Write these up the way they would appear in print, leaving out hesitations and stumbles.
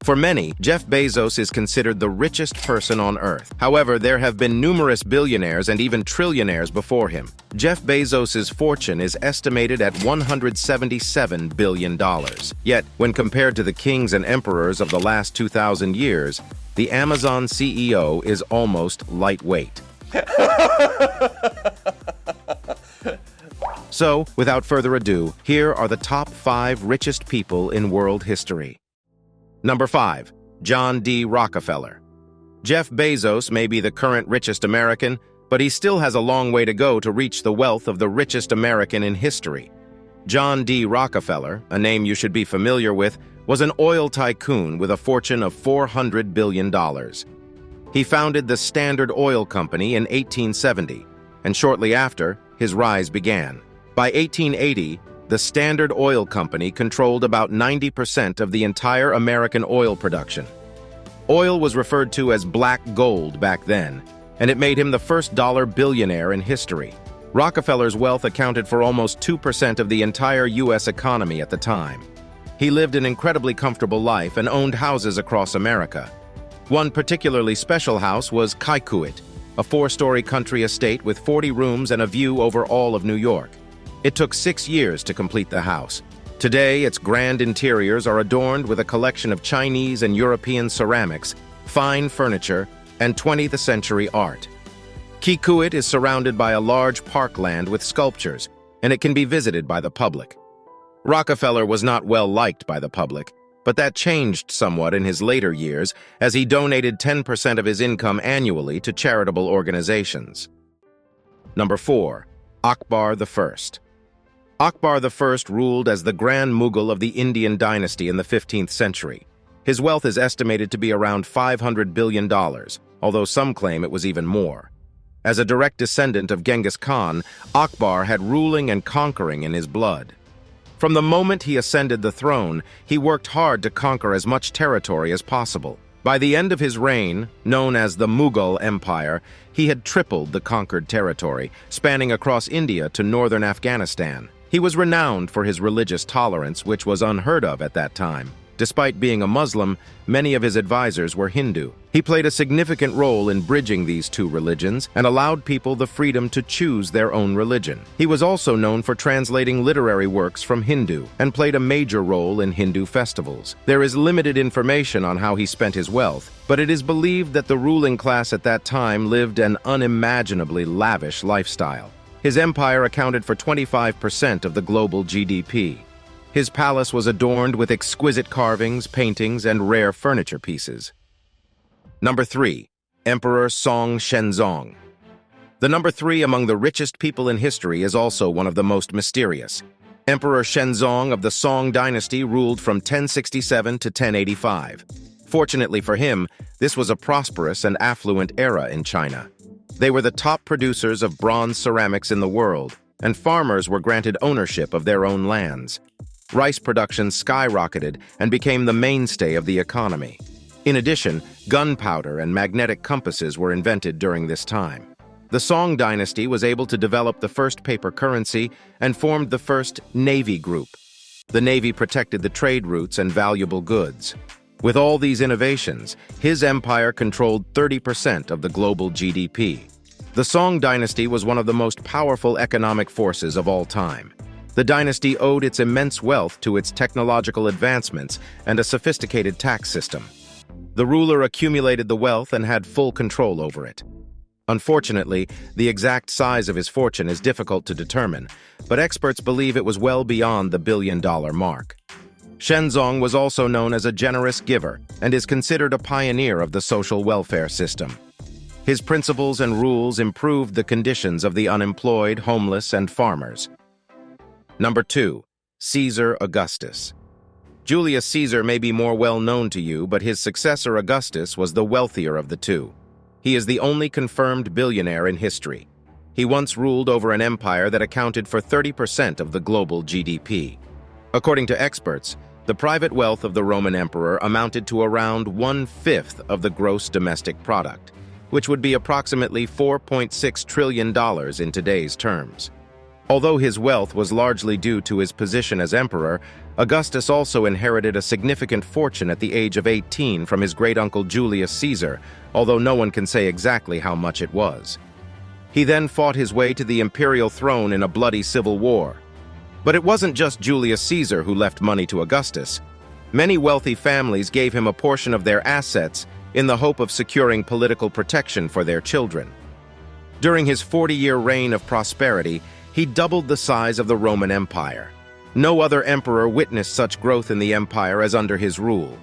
For many, Jeff Bezos is considered the richest person on Earth. However, there have been numerous billionaires and even trillionaires before him. Jeff Bezos' fortune is estimated at $177 billion. Yet, when compared to the kings and emperors of the last 2,000 years, the Amazon CEO is almost lightweight. So, without further ado, here are the top 5 richest people in world history. Number 5. John D. Rockefeller. Jeff Bezos may be the current richest American, but he still has a long way to go to reach the wealth of the richest American in history. John D. Rockefeller, a name you should be familiar with, was an oil tycoon with a fortune of $400 billion. He founded the Standard Oil Company in 1870, and shortly after, his rise began. By 1880, the Standard Oil Company controlled about 90% of the entire American oil production. Oil was referred to as black gold back then, and it made him the first dollar billionaire in history. Rockefeller's wealth accounted for almost 2% of the entire U.S. economy at the time. He lived an incredibly comfortable life and owned houses across America. One particularly special house was Kikuit, a 4-story country estate with 40 rooms and a view over all of New York. It took 6 years to complete the house. Today, its grand interiors are adorned with a collection of Chinese and European ceramics, fine furniture, and 20th-century art. Kikuit is surrounded by a large parkland with sculptures, and it can be visited by the public. Rockefeller was not well liked by the public, but that changed somewhat in his later years as he donated 10% of his income annually to charitable organizations. Number 4. Akbar I. Akbar I ruled as the Grand Mughal of the Indian dynasty in the 15th century. His wealth is estimated to be around $500 billion, although some claim it was even more. As a direct descendant of Genghis Khan, Akbar had ruling and conquering in his blood. From the moment he ascended the throne, he worked hard to conquer as much territory as possible. By the end of his reign, known as the Mughal Empire, he had tripled the conquered territory, spanning across India to northern Afghanistan. He was renowned for his religious tolerance, which was unheard of at that time. Despite being a Muslim, many of his advisors were Hindu. He played a significant role in bridging these two religions and allowed people the freedom to choose their own religion. He was also known for translating literary works from Hindu and played a major role in Hindu festivals. There is limited information on how he spent his wealth, but it is believed that the ruling class at that time lived an unimaginably lavish lifestyle. His empire accounted for 25% of the global GDP. His palace was adorned with exquisite carvings, paintings, and rare furniture pieces. Number 3. Emperor Song Shenzong. The number 3 among the richest people in history is also one of the most mysterious. Emperor Shenzong of the Song dynasty ruled from 1067 to 1085. Fortunately for him, this was a prosperous and affluent era in China. They were the top producers of bronze ceramics in the world, and farmers were granted ownership of their own lands. Rice production skyrocketed and became the mainstay of the economy. In addition, gunpowder and magnetic compasses were invented during this time. The Song dynasty was able to develop the first paper currency and formed the first navy group. The navy protected the trade routes and valuable goods. With all these innovations, his empire controlled 30% of the global GDP. The Song dynasty was one of the most powerful economic forces of all time. The dynasty owed its immense wealth to its technological advancements and a sophisticated tax system. The ruler accumulated the wealth and had full control over it. Unfortunately, the exact size of his fortune is difficult to determine, but experts believe it was well beyond the billion-dollar mark. Shenzong was also known as a generous giver and is considered a pioneer of the social welfare system. His principles and rules improved the conditions of the unemployed, homeless, and farmers. Number 2. Caesar Augustus. Julius Caesar may be more well known to you, but his successor Augustus was the wealthier of the two. He is the only confirmed billionaire in history. He once ruled over an empire that accounted for 30% of the global GDP. According to experts, the private wealth of the Roman emperor amounted to around 1/5 of the gross domestic product, which would be approximately $4.6 trillion in today's terms. Although his wealth was largely due to his position as emperor, Augustus also inherited a significant fortune at the age of 18 from his great-uncle Julius Caesar, although no one can say exactly how much it was. He then fought his way to the imperial throne in a bloody civil war. But it wasn't just Julius Caesar who left money to Augustus. Many wealthy families gave him a portion of their assets in the hope of securing political protection for their children. During his 40-year reign of prosperity, he doubled the size of the Roman Empire. No other emperor witnessed such growth in the empire as under his rule.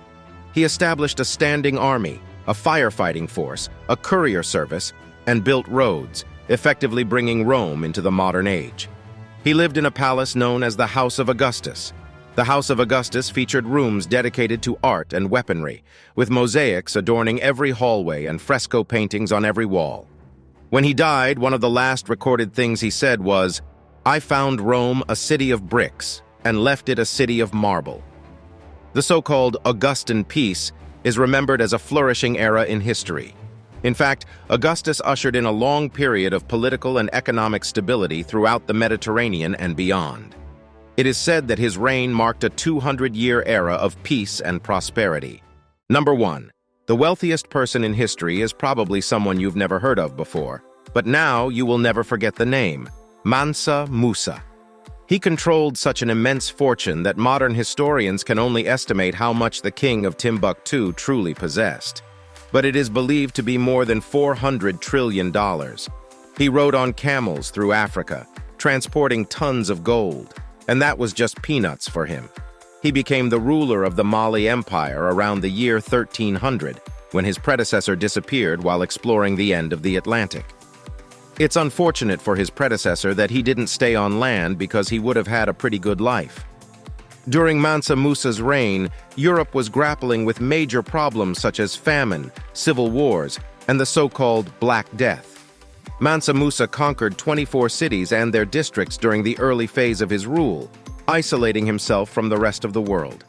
He established a standing army, a firefighting force, a courier service, and built roads, effectively bringing Rome into the modern age. He lived in a palace known as the House of Augustus. The House of Augustus featured rooms dedicated to art and weaponry, with mosaics adorning every hallway and fresco paintings on every wall. When he died, one of the last recorded things he said was, "I found Rome a city of bricks and left it a city of marble." The so-called Augustan peace is remembered as a flourishing era in history. In fact, Augustus ushered in a long period of political and economic stability throughout the Mediterranean and beyond. It is said that his reign marked a 200-year era of peace and prosperity. Number 1. The wealthiest person in history is probably someone you've never heard of before, but now you will never forget the name: Mansa Musa. He controlled such an immense fortune that modern historians can only estimate how much the king of Timbuktu truly possessed. But it is believed to be more than $400 trillion. He rode on camels through Africa, transporting tons of gold, and that was just peanuts for him. He became the ruler of the Mali Empire around the year 1300, when his predecessor disappeared while exploring the end of the Atlantic. It's unfortunate for his predecessor that he didn't stay on land because he would have had a pretty good life. During Mansa Musa's reign, Europe was grappling with major problems such as famine, civil wars, and the so-called Black Death. Mansa Musa conquered 24 cities and their districts during the early phase of his rule, isolating himself from the rest of the world.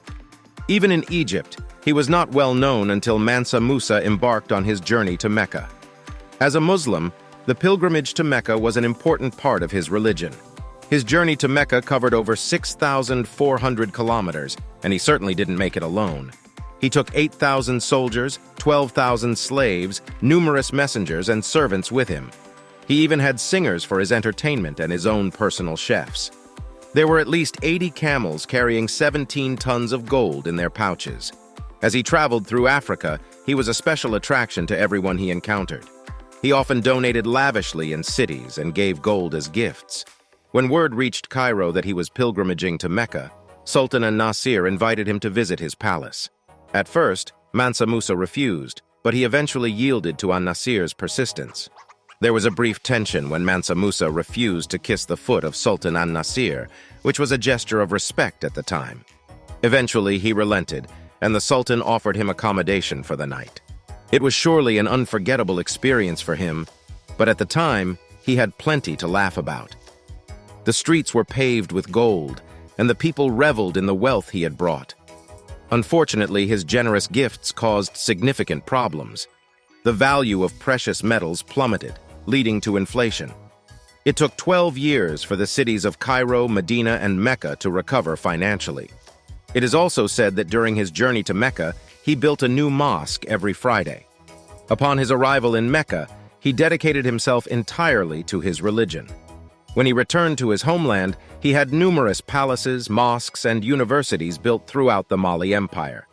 Even in Egypt, he was not well known until Mansa Musa embarked on his journey to Mecca. As a Muslim, the pilgrimage to Mecca was an important part of his religion. His journey to Mecca covered over 6,400 kilometers, and he certainly didn't make it alone. He took 8,000 soldiers, 12,000 slaves, numerous messengers, and servants with him. He even had singers for his entertainment and his own personal chefs. There were at least 80 camels carrying 17 tons of gold in their pouches. As he traveled through Africa, he was a special attraction to everyone he encountered. He often donated lavishly in cities and gave gold as gifts. When word reached Cairo that he was pilgrimaging to Mecca, Sultan an-Nasir invited him to visit his palace. At first, Mansa Musa refused, but he eventually yielded to an-Nasir's persistence. There was a brief tension when Mansa Musa refused to kiss the foot of Sultan an-Nasir, which was a gesture of respect at the time. Eventually, he relented, and the Sultan offered him accommodation for the night. It was surely an unforgettable experience for him, but at the time, he had plenty to laugh about. The streets were paved with gold, and the people reveled in the wealth he had brought. Unfortunately, his generous gifts caused significant problems. The value of precious metals plummeted, leading to inflation. It took 12 years for the cities of Cairo, Medina, and Mecca to recover financially. It is also said that during his journey to Mecca, he built a new mosque every Friday. Upon his arrival in Mecca, he dedicated himself entirely to his religion. When he returned to his homeland, he had numerous palaces, mosques, and universities built throughout the Mali Empire.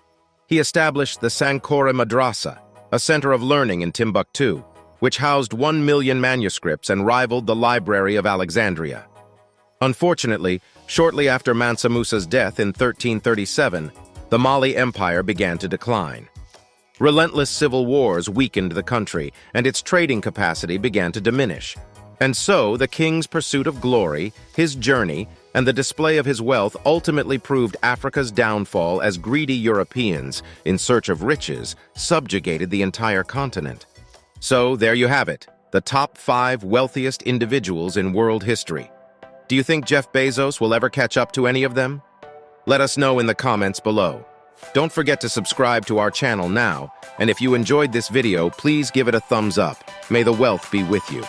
He established the Sankore Madrasa, a center of learning in Timbuktu, which housed 1 million manuscripts and rivaled the Library of Alexandria. Unfortunately, shortly after Mansa Musa's death in 1337, the Mali Empire began to decline. Relentless civil wars weakened the country, and its trading capacity began to diminish. And so, the king's pursuit of glory, his journey, and the display of his wealth ultimately proved Africa's downfall as greedy Europeans, in search of riches, subjugated the entire continent. So, there you have it, the top 5 wealthiest individuals in world history. Do you think Jeff Bezos will ever catch up to any of them? Let us know in the comments below. Don't forget to subscribe to our channel now, and if you enjoyed this video, please give it a thumbs up. May the wealth be with you.